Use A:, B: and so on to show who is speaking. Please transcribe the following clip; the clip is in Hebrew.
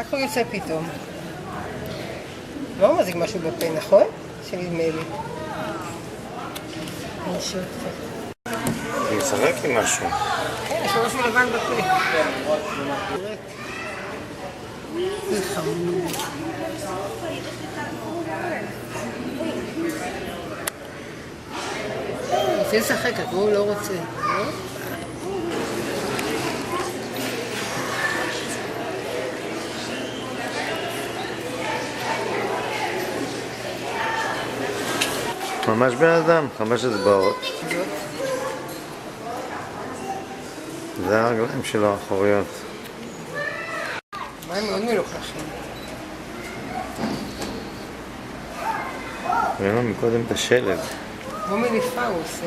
A: רק הוא יוצא פתאום. לא מזיק משהו בפה, נכון? שנדמה לי.
B: אני משחק עם משהו.
A: כן, יש לו משהו לבן בפה. זה חמוד. רוצה לשחק, הוא לא רוצה.
B: ממש בן אדם, 5 אצבעות. זה הרגליים שלו האחוריות.
A: מים מאוד מלוכלכים.
B: ראינו מקודם את השלג.
A: כמו מליפה הוא עושה.